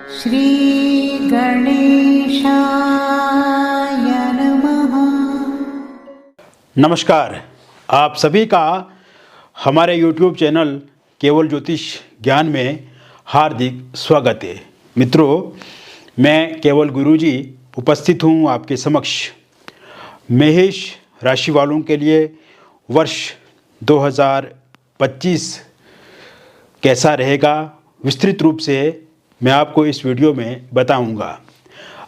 श्री गणेशाय नमः। नमस्कार, आप सभी का हमारे YouTube चैनल केवल ज्योतिष ज्ञान में हार्दिक स्वागत है। मित्रों, मैं केवल गुरुजी उपस्थित हूँ आपके समक्ष। मेष राशि वालों के लिए वर्ष 2025 कैसा रहेगा, विस्तृत रूप से मैं आपको इस वीडियो में बताऊंगा।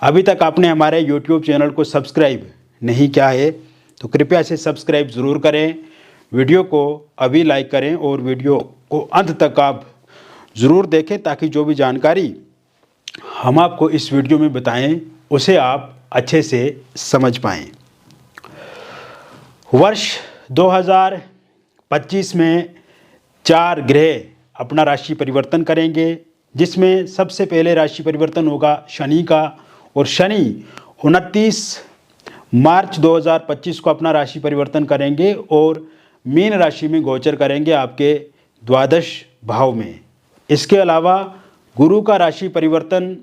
अभी तक आपने हमारे YouTube चैनल को सब्सक्राइब नहीं किया है तो कृपया से सब्सक्राइब ज़रूर करें, वीडियो को अभी लाइक करें और वीडियो को अंत तक आप ज़रूर देखें ताकि जो भी जानकारी हम आपको इस वीडियो में बताएं उसे आप अच्छे से समझ पाएं। वर्ष 2025 में 4 ग्रह अपना राशि परिवर्तन करेंगे, जिसमें सबसे पहले राशि परिवर्तन होगा शनि का, और शनि 29 मार्च 2025 को अपना राशि परिवर्तन करेंगे और मीन राशि में गोचर करेंगे आपके द्वादश भाव में। इसके अलावा गुरु का राशि परिवर्तन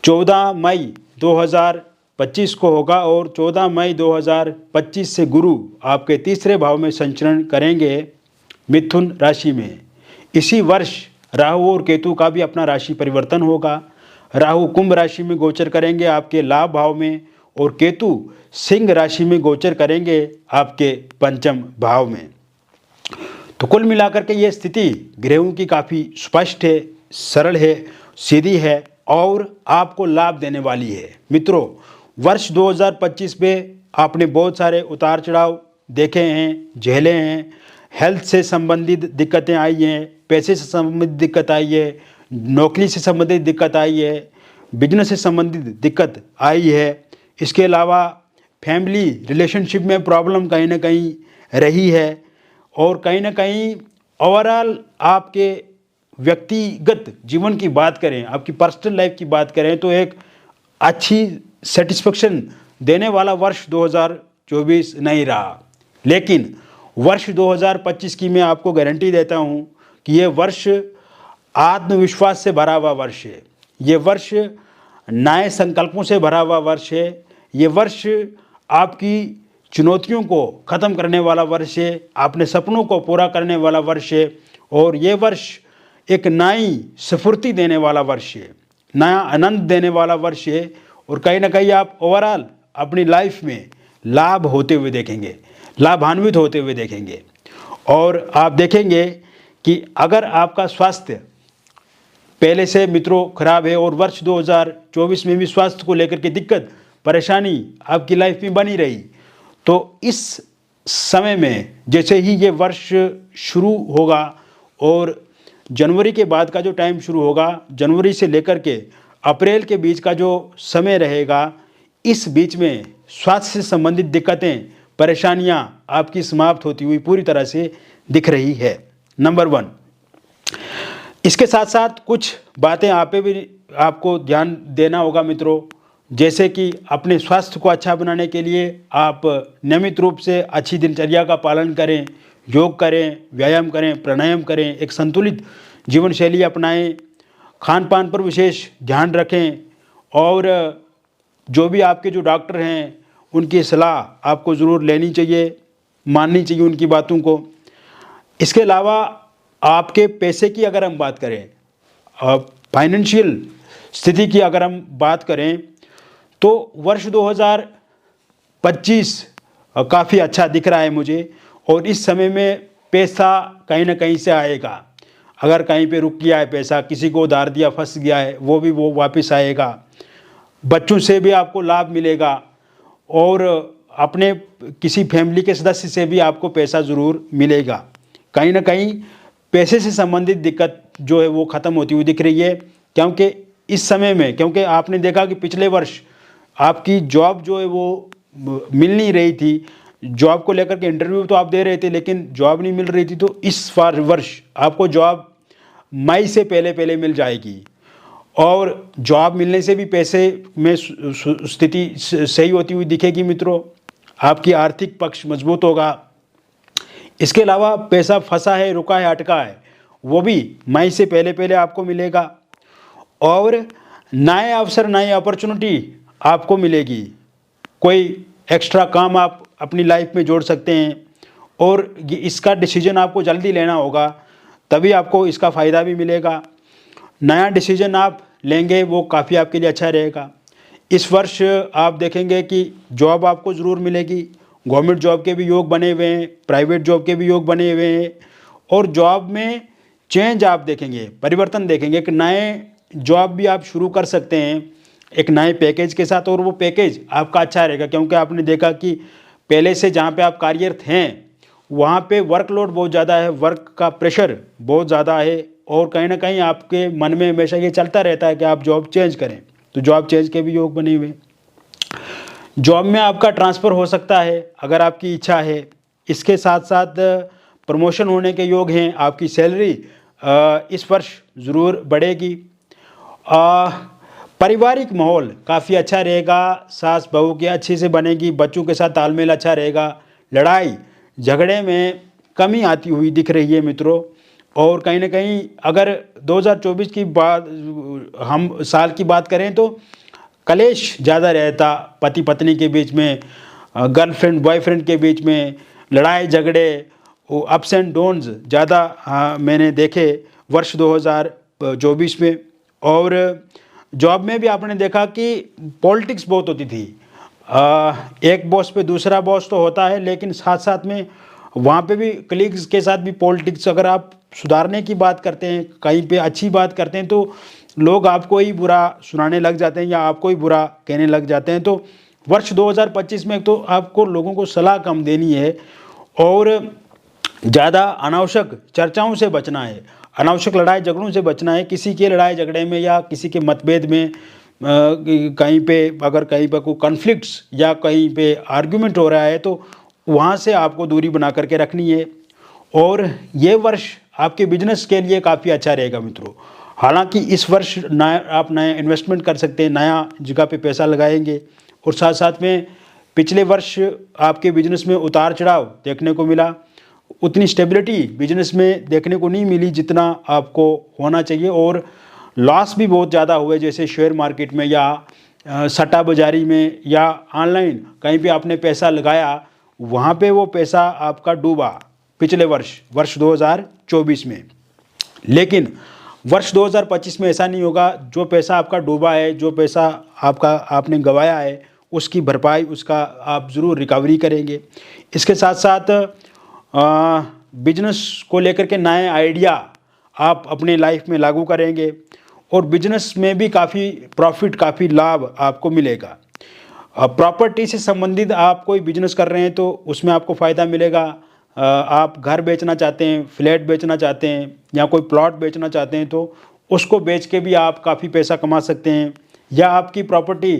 14 मई 2025 को होगा और 14 मई 2025 से गुरु आपके तीसरे भाव में संचरण करेंगे मिथुन राशि में। इसी वर्ष राहु और केतु का भी अपना राशि परिवर्तन होगा। राहु कुंभ राशि में गोचर करेंगे आपके लाभ भाव में और केतु सिंह राशि में गोचर करेंगे आपके पंचम भाव में। तो कुल मिलाकर के ये स्थिति ग्रहों की काफ़ी स्पष्ट है, सरल है, सीधी है और आपको लाभ देने वाली है। मित्रों, वर्ष 2025 में आपने बहुत सारे उतार चढ़ाव देखे हैं, झेले हैं। हेल्थ से संबंधित दिक्कतें आई हैं, पैसे से संबंधित दिक्कत आई है, नौकरी से संबंधित दिक्कत आई है, बिजनेस से संबंधित दिक्कत आई है। इसके अलावा फैमिली रिलेशनशिप में प्रॉब्लम कहीं ना कहीं रही है और कहीं ना कहीं ओवरऑल आपके व्यक्तिगत जीवन की बात करें, आपकी पर्सनल लाइफ की बात करें तो एक अच्छी सेटिस्फेक्शन देने वाला वर्ष 2024 नहीं रहा। लेकिन वर्ष 2025 की मैं आपको गारंटी देता हूं कि ये वर्ष आत्मविश्वास से भरा हुआ वर्ष है। ये वर्ष नए संकल्पों से भरा हुआ वर्ष है। ये वर्ष आपकी चुनौतियों को ख़त्म करने वाला वर्ष है, अपने सपनों को पूरा करने वाला वर्ष है और ये वर्ष एक नई स्फूर्ति देने वाला वर्ष है, नया आनंद देने वाला वर्ष है और कहीं ना कहीं आप ओवरऑल अपनी लाइफ में लाभ होते हुए देखेंगे, लाभान्वित होते हुए देखेंगे। और आप देखेंगे कि अगर आपका स्वास्थ्य पहले से मित्रों खराब है और वर्ष 2024 में भी स्वास्थ्य को लेकर के दिक्कत परेशानी आपकी लाइफ में बनी रही, तो इस समय में जैसे ही ये वर्ष शुरू होगा और जनवरी के बाद का जो टाइम शुरू होगा, जनवरी से लेकर के अप्रैल के बीच का जो समय रहेगा, इस बीच में स्वास्थ्य से संबंधित दिक्कतें परेशानियां आपकी समाप्त होती हुई पूरी तरह से दिख रही है। नंबर 1, इसके साथ साथ कुछ बातें आप पे भी आपको ध्यान देना होगा मित्रों, जैसे कि अपने स्वास्थ्य को अच्छा बनाने के लिए आप नियमित रूप से अच्छी दिनचर्या का पालन करें, योग करें, व्यायाम करें, प्राणायाम करें, एक संतुलित जीवन शैली अपनाएं, खान पान पर विशेष ध्यान रखें और जो भी आपके जो डॉक्टर हैं उनकी सलाह आपको ज़रूर लेनी चाहिए, माननी चाहिए उनकी बातों को। इसके अलावा आपके पैसे की अगर हम बात करें, फाइनेंशियल स्थिति की अगर हम बात करें तो वर्ष 2025 काफ़ी अच्छा दिख रहा है मुझे और इस समय में पैसा कहीं ना कहीं से आएगा। अगर कहीं पे रुक गया है पैसा, किसी को उधार दिया फंस गया है, वो वापस आएगा। बच्चों से भी आपको लाभ मिलेगा और अपने किसी फैमिली के सदस्य से भी आपको पैसा ज़रूर मिलेगा। कहीं ना कहीं पैसे से संबंधित दिक्कत जो है वो ख़त्म होती हुई दिख रही है, क्योंकि इस समय में, क्योंकि आपने देखा कि पिछले वर्ष आपकी जॉब जो है वो मिल नहीं रही थी, जॉब को लेकर के इंटरव्यू तो आप दे रहे थे लेकिन जॉब नहीं मिल रही थी, तो इस वर्ष आपको जॉब मई से पहले मिल जाएगी और जॉब मिलने से भी पैसे में स्थिति सही होती हुई दिखेगी मित्रों। आपकी आर्थिक पक्ष मजबूत होगा। इसके अलावा पैसा फंसा है, रुका है, अटका है, वो भी मई से पहले आपको मिलेगा। और नए अवसर, नई अपॉर्चुनिटी आपको मिलेगी। कोई एक्स्ट्रा काम आप अपनी लाइफ में जोड़ सकते हैं और इसका डिसीजन आपको जल्दी लेना होगा, तभी आपको इसका फ़ायदा भी मिलेगा। नया डिसीजन आप लेंगे वो काफ़ी आपके लिए अच्छा रहेगा। इस वर्ष आप देखेंगे कि जॉब आपको ज़रूर मिलेगी। गवर्नमेंट जॉब के भी योग बने हुए हैं, प्राइवेट जॉब के भी योग बने हुए हैं और जॉब में चेंज आप देखेंगे, परिवर्तन देखेंगे कि नए जॉब भी आप शुरू कर सकते हैं एक नए पैकेज के साथ, और वो पैकेज आपका अच्छा रहेगा क्योंकि आपने देखा कि पहले से जहाँ पे आप कार्यरत हैं वहाँ पे वर्कलोड बहुत ज़्यादा है, वर्क का प्रेशर बहुत ज़्यादा है और कहीं ना कहीं आपके मन में हमेशा ये चलता रहता है कि आप जॉब चेंज करें, तो जॉब चेंज के भी योग बने हुए। जॉब में आपका ट्रांसफ़र हो सकता है अगर आपकी इच्छा है। इसके साथ साथ प्रमोशन होने के योग हैं। आपकी सैलरी इस वर्ष ज़रूर बढ़ेगी। पारिवारिक माहौल काफ़ी अच्छा रहेगा, सास बहू की अच्छे से बनेगी, बच्चों के साथ तालमेल अच्छा रहेगा। लड़ाई झगड़े में कमी आती हुई दिख रही है मित्रों। और कहीं ना कहीं अगर 2024 की बात, हम साल की बात करें तो कलेश ज़्यादा रहता पति पत्नी के बीच में, गर्लफ्रेंड बॉयफ्रेंड के बीच में, लड़ाई झगड़े, अप्स एंड डाउन्स ज़्यादा मैंने देखे वर्ष 2024 में। और जॉब में भी आपने देखा कि पॉलिटिक्स बहुत होती थी। एक बॉस पे दूसरा बॉस तो होता है, लेकिन साथ साथ में वहाँ पे भी कलीग्स के साथ भी पॉलिटिक्स। अगर आप सुधारने की बात करते हैं, कहीं पे अच्छी बात करते हैं, तो लोग आपको ही बुरा सुनाने लग जाते हैं या आपको ही बुरा कहने लग जाते हैं। तो वर्ष 2025 में तो आपको लोगों को सलाह कम देनी है और ज़्यादा अनावश्यक चर्चाओं से बचना है, अनावश्यक लड़ाई झगड़ों से बचना है। किसी के लड़ाई झगड़े में या किसी के मतभेद में कहीं पे अगर कहीं पर कोई कॉन्फ्लिक्ट्स या कहीं पे आर्गुमेंट हो रहा है तो वहाँ से आपको दूरी बना करके रखनी है। और ये वर्ष आपके बिजनेस के लिए काफ़ी अच्छा रहेगा मित्रों। हालांकि इस वर्ष आप नया इन्वेस्टमेंट कर सकते हैं, नया जगह पे पैसा लगाएंगे। और साथ साथ में पिछले वर्ष आपके बिजनेस में उतार चढ़ाव देखने को मिला, उतनी स्टेबिलिटी बिजनेस में देखने को नहीं मिली जितना आपको होना चाहिए। और लॉस भी बहुत ज़्यादा हुए, जैसे शेयर मार्केट में या सट्टा बाजारी में या ऑनलाइन कहीं पे आपने पैसा लगाया, वहाँ पे वो पैसा आपका डूबा पिछले वर्ष 2024 में। लेकिन वर्ष 2025 में ऐसा नहीं होगा। जो पैसा आपका डूबा है, जो पैसा आपने गंवाया है, उसकी भरपाई, उसका आप ज़रूर रिकवरी करेंगे। इसके साथ साथ बिजनेस को लेकर के नए आइडिया आप अपने लाइफ में लागू करेंगे और बिजनेस में भी काफ़ी प्रॉफिट, काफ़ी लाभ आपको मिलेगा। प्रॉपर्टी से संबंधित आप कोई बिजनेस कर रहे हैं तो उसमें आपको फ़ायदा मिलेगा। आप घर बेचना चाहते हैं, फ्लैट बेचना चाहते हैं या कोई प्लॉट बेचना चाहते हैं तो उसको बेच के भी आप काफ़ी पैसा कमा सकते हैं। या आपकी प्रॉपर्टी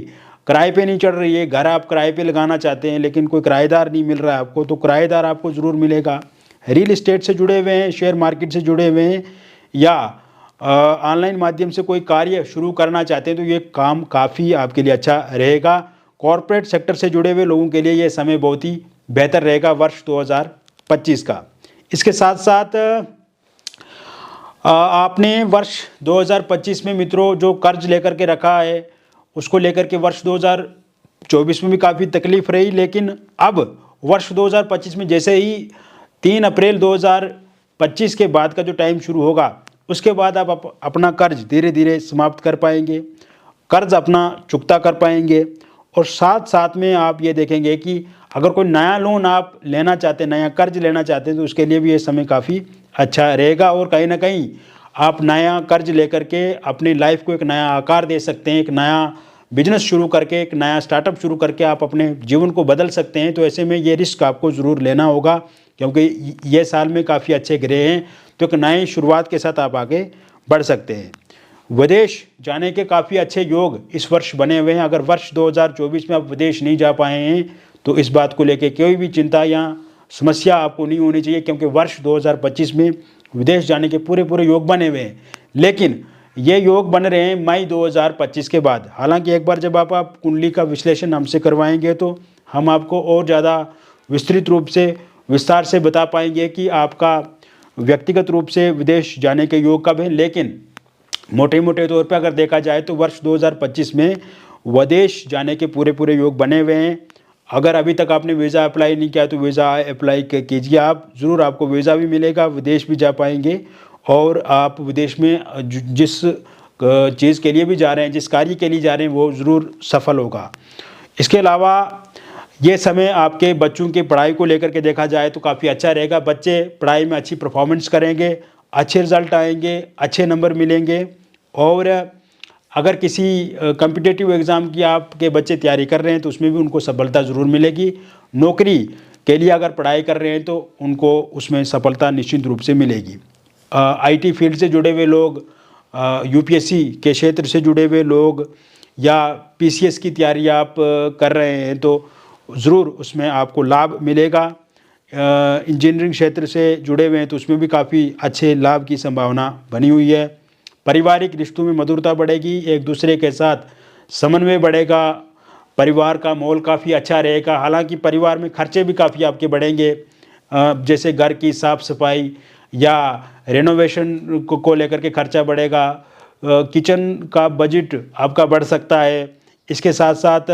किराए पे नहीं चढ़ रही है, घर आप किराए पे लगाना चाहते हैं लेकिन कोई किराएदार नहीं मिल रहा है आपको, तो किराएदार आपको ज़रूर मिलेगा। रियल इस्टेट से जुड़े हुए हैं, शेयर मार्केट से जुड़े हुए हैं या ऑनलाइन माध्यम से कोई कार्य शुरू करना चाहते हैं तो ये काम काफ़ी आपके लिए अच्छा रहेगा। कॉरपोरेट सेक्टर से जुड़े हुए लोगों के लिए ये समय बहुत ही बेहतर रहेगा वर्ष 2025 का। इसके साथ साथ आपने वर्ष 2025 में मित्रों जो कर्ज लेकर के रखा है उसको लेकर के वर्ष 2024 में भी काफ़ी तकलीफ रही, लेकिन अब वर्ष 2025 में जैसे ही 3 अप्रैल 2025 के बाद का जो टाइम शुरू होगा उसके बाद आप अपना कर्ज धीरे धीरे समाप्त कर पाएंगे, कर्ज अपना चुकता कर पाएंगे। और साथ साथ में आप ये देखेंगे कि अगर कोई नया लोन आप लेना चाहते हैं, नया कर्ज लेना चाहते हैं तो उसके लिए भी ये समय काफ़ी अच्छा रहेगा। और कहीं ना कहीं आप नया कर्ज लेकर के अपनी लाइफ को एक नया आकार दे सकते हैं, एक नया बिजनेस शुरू करके, एक नया स्टार्टअप शुरू करके आप अपने जीवन को बदल सकते हैं। तो ऐसे में ये रिस्क आपको ज़रूर लेना होगा क्योंकि ये साल में काफ़ी अच्छे ग्रह हैं, तो एक नई शुरुआत के साथ आप आगे बढ़ सकते हैं। विदेश जाने के काफ़ी अच्छे योग इस वर्ष बने हुए हैं। अगर वर्ष 2024 में आप विदेश नहीं जा पाए हैं तो इस बात को लेकर कोई भी चिंता या समस्या आपको नहीं होनी चाहिए क्योंकि वर्ष 2025 में विदेश जाने के पूरे योग बने हुए हैं। लेकिन ये योग बन रहे हैं मई 2025 के बाद। हालांकि एक बार जब आप कुंडली का विश्लेषण हमसे करवाएंगे तो हम आपको और ज़्यादा विस्तृत रूप से, विस्तार से बता पाएंगे कि आपका व्यक्तिगत रूप से विदेश जाने के योग कब है। लेकिन मोटे मोटे तौर पे अगर देखा जाए तो वर्ष 2025 में विदेश जाने के पूरे पूरे योग बने हुए हैं। अगर अभी तक आपने वीज़ा अप्लाई नहीं किया तो वीज़ा अप्लाई कीजिए आप, ज़रूर आपको वीज़ा भी मिलेगा, विदेश भी जा पाएंगे और आप विदेश में जिस चीज़ के लिए भी जा रहे हैं, जिस कार्य के लिए जा रहे हैं, वो ज़रूर सफल होगा। इसके अलावा ये समय आपके बच्चों की पढ़ाई को लेकर के देखा जाए तो काफ़ी अच्छा रहेगा। बच्चे पढ़ाई में अच्छी परफॉर्मेंस करेंगे, अच्छे रिज़ल्ट आएंगे, अच्छे नंबर मिलेंगे। और अगर किसी कॉम्पिटिटिव एग्ज़ाम की आपके बच्चे तैयारी कर रहे हैं तो उसमें भी उनको सफलता ज़रूर मिलेगी। नौकरी के लिए अगर पढ़ाई कर रहे हैं तो उनको उसमें सफलता निश्चित रूप से मिलेगी। IT फील्ड से जुड़े हुए लोग, UPSC के क्षेत्र से जुड़े हुए लोग या PCS की तैयारी आप कर रहे हैं तो ज़रूर उसमें आपको लाभ मिलेगा। इंजीनियरिंग क्षेत्र से जुड़े हुए हैं तो उसमें भी काफ़ी अच्छे लाभ की संभावना बनी हुई है। पारिवारिक रिश्तों में मधुरता बढ़ेगी, एक दूसरे के साथ समन्वय बढ़ेगा, परिवार का माहौल काफ़ी अच्छा रहेगा। हालांकि परिवार में खर्चे भी काफ़ी आपके बढ़ेंगे, जैसे घर की साफ़ सफाई या रेनोवेशन को लेकर के खर्चा बढ़ेगा, किचन का बजट आपका बढ़ सकता है। इसके साथ साथ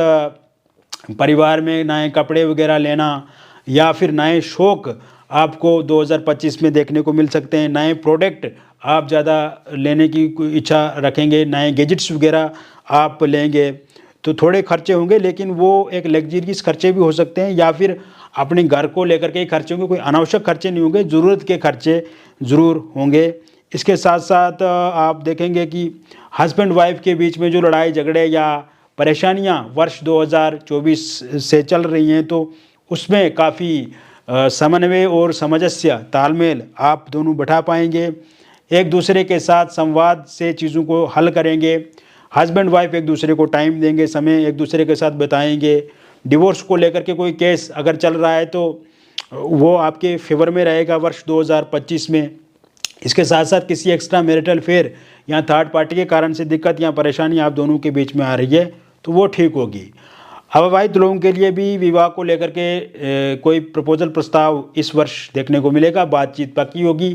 परिवार में नए कपड़े वगैरह लेना या फिर नए शौक़ आपको 2025 में देखने को मिल सकते हैं। नए प्रोडक्ट आप ज़्यादा लेने की इच्छा रखेंगे, नए गैजेट्स वगैरह आप लेंगे तो थोड़े खर्चे होंगे, लेकिन वो एक लग्जरियस खर्चे भी हो सकते हैं या फिर अपने घर को लेकर के ही खर्चे होंगे। कोई अनावश्यक खर्चे नहीं होंगे, ज़रूरत के खर्चे ज़रूर होंगे। इसके साथ साथ आप देखेंगे कि हस्बैंड वाइफ के बीच में जो लड़ाई झगड़े या परेशानियां वर्ष 2024 से चल रही हैं तो उसमें काफ़ी समन्वय और सामंजस्य तालमेल आप दोनों बैठा पाएंगे। एक दूसरे के साथ संवाद से चीज़ों को हल करेंगे। हस्बैंड वाइफ एक दूसरे को टाइम देंगे, समय एक दूसरे के साथ बिताएंगे। डिवोर्स को लेकर के कोई केस अगर चल रहा है तो वो आपके फेवर में रहेगा वर्ष 2025 में। इसके साथ साथ किसी एक्स्ट्रा मैरिटल अफेयर या थर्ड पार्टी के कारण से दिक्कत या परेशानी आप दोनों के बीच में आ रही है तो वो ठीक होगी। अविवाहित लोगों के लिए भी विवाह को लेकर के कोई प्रपोजल प्रस्ताव इस वर्ष देखने को मिलेगा, बातचीत पक्की होगी।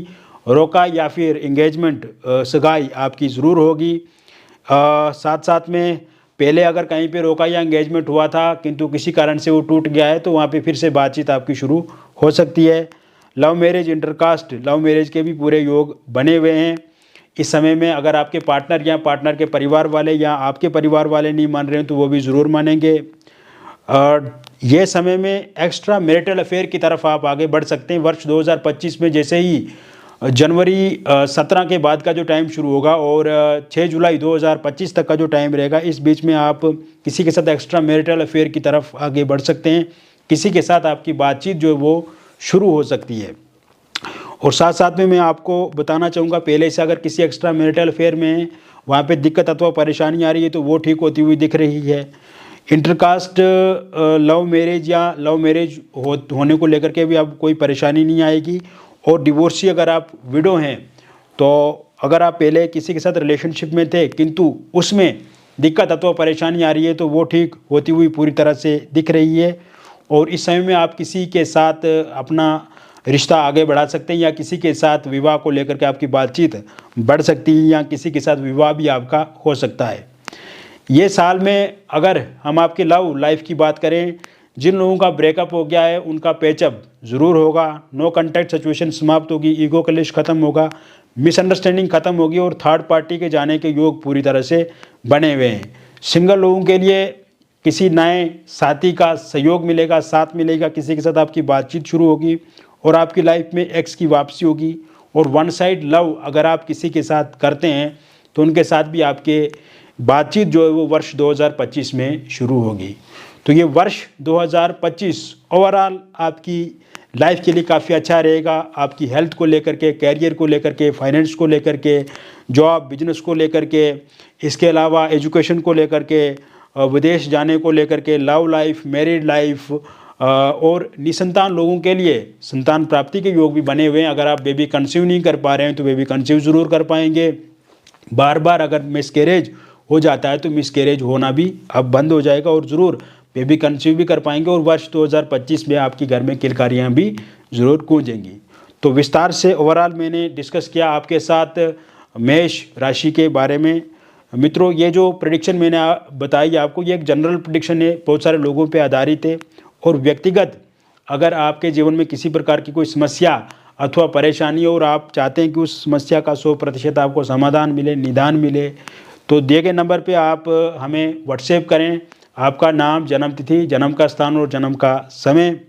रोका या फिर एंगेजमेंट सगाई आपकी ज़रूर होगी। साथ साथ में पहले अगर कहीं पे रोका या एंगेजमेंट हुआ था किंतु किसी कारण से वो टूट गया है तो वहाँ पे फिर से बातचीत आपकी शुरू हो सकती है। Love marriage, intercaste love marriage के भी पूरे योग बने हुए हैं। इस समय में अगर आपके पार्टनर या पार्टनर के परिवार वाले या आपके परिवार वाले नहीं मान रहे हैं तो वो भी ज़रूर मानेंगे। ये समय में एक्स्ट्रा मैरिटल अफेयर की तरफ आप आगे बढ़ सकते हैं। वर्ष 2025 में जैसे ही जनवरी 17 के बाद का जो टाइम शुरू होगा और 6 जुलाई 2025 तक का जो टाइम रहेगा, इस बीच में आप किसी के साथ एक्स्ट्रा मैरिटल अफेयर की तरफ आगे बढ़ सकते हैं। किसी के साथ आपकी बातचीत जो है वो शुरू हो सकती है। और साथ साथ में मैं आपको बताना चाहूँगा, पहले से अगर किसी एक्स्ट्रा मैरिटल अफेयर में वहाँ पे दिक्कत अथवा परेशानी आ रही है तो वो ठीक होती हुई दिख रही है। इंटरकास्ट लव मैरिज या लव मैरिज होने को लेकर के भी अब कोई परेशानी नहीं आएगी। और डिवोर्सी अगर आप विडो हैं तो अगर आप पहले किसी के साथ रिलेशनशिप में थे किंतु उसमें दिक्कत अथवा परेशानी आ रही है तो वो ठीक होती हुई पूरी तरह से दिख रही है। और इस समय में आप किसी के साथ अपना रिश्ता आगे बढ़ा सकते हैं या किसी के साथ विवाह को लेकर के आपकी बातचीत बढ़ सकती है या किसी के साथ विवाह भी आपका हो सकता है। ये साल में अगर हम आपके लव लाइफ की बात करें, जिन लोगों का ब्रेकअप हो गया है उनका पैचअप ज़रूर होगा। नो कॉन्टैक्ट सिचुएशन समाप्त होगी, ईगो क्लैश खत्म होगा, मिसअंडरस्टैंडिंग खत्म होगी और थर्ड पार्टी के जाने के योग पूरी तरह से बने हुए हैं। सिंगल लोगों के लिए किसी नए साथी का सहयोग मिलेगा, साथ मिलेगा, किसी के साथ आपकी बातचीत शुरू होगी और आपकी लाइफ में एक्स की वापसी होगी। और वन साइड लव अगर आप किसी के साथ करते हैं तो उनके साथ भी आपके बातचीत जो है वो वर्ष 2025 में शुरू होगी। तो ये वर्ष 2025 ओवरऑल आपकी लाइफ के लिए काफ़ी अच्छा रहेगा। आपकी हेल्थ को लेकर के, कैरियर को लेकर के, फाइनेंस को लेकर के, जॉब बिजनेस को लेकर के, इसके अलावा एजुकेशन को लेकर के, विदेश जाने को लेकर के, लव लाइफ, मैरिड लाइफ और निसंतान लोगों के लिए संतान प्राप्ति के योग भी बने हुए हैं। अगर आप बेबी कंसीव नहीं कर पा रहे हैं तो बेबी कंसीव ज़रूर कर पाएंगे। बार बार अगर मिसकैरेज हो जाता है तो मिसकैरेज होना भी अब बंद हो जाएगा और ज़रूर बेबी कंसीव भी कर पाएंगे। और वर्ष 2025 में आपकी घर में किलकारियाँ भी ज़रूर गूंजेंगी। तो विस्तार से ओवरऑल मैंने डिस्कस किया आपके साथ मेष राशि के बारे में। मित्रों, ये जो प्रेडिक्शन मैंने बताई आपको, ये एक जनरल प्रेडिक्शन है, बहुत सारे लोगों पे आधारित है। और व्यक्तिगत अगर आपके जीवन में किसी प्रकार की कोई समस्या अथवा परेशानी और आप चाहते हैं कि उस समस्या का 100% आपको समाधान मिले, निदान मिले, तो दिए गए नंबर पे आप हमें व्हाट्सएप करें आपका नाम, जन्म तिथि, जन्म का स्थान और जन्म का समय।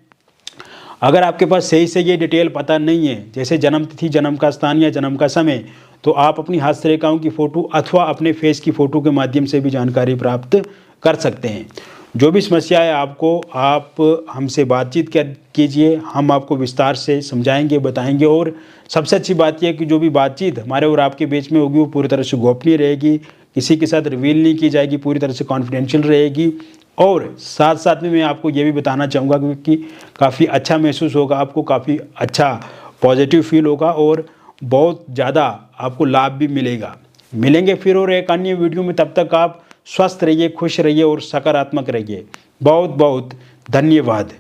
अगर आपके पास सही से ये डिटेल पता नहीं है, जैसे जन्म तिथि, जन्म का स्थान या जन्म का समय, तो आप अपनी हस्तरेखाओं की फ़ोटो अथवा अपने फेस की फ़ोटो के माध्यम से भी जानकारी प्राप्त कर सकते हैं। जो भी समस्या है आपको, आप हमसे बातचीत कीजिए, हम आपको विस्तार से समझाएंगे, बताएंगे। और सबसे अच्छी बात यह है कि जो भी बातचीत हमारे और आपके बीच में होगी वो पूरी तरह से गोपनीय रहेगी, किसी के साथ रिवील नहीं की जाएगी, पूरी तरह से कॉन्फिडेंशियल रहेगी। और साथ साथ में मैं आपको ये भी बताना चाहूँगा कि काफ़ी अच्छा महसूस होगा आपको, काफ़ी अच्छा पॉजिटिव फील होगा और बहुत ज़्यादा आपको लाभ भी मिलेगा। मिलेंगे फिर और एक अन्य वीडियो में, तब तक आप स्वस्थ रहिए, खुश रहिए और सकारात्मक रहिए। बहुत बहुत धन्यवाद।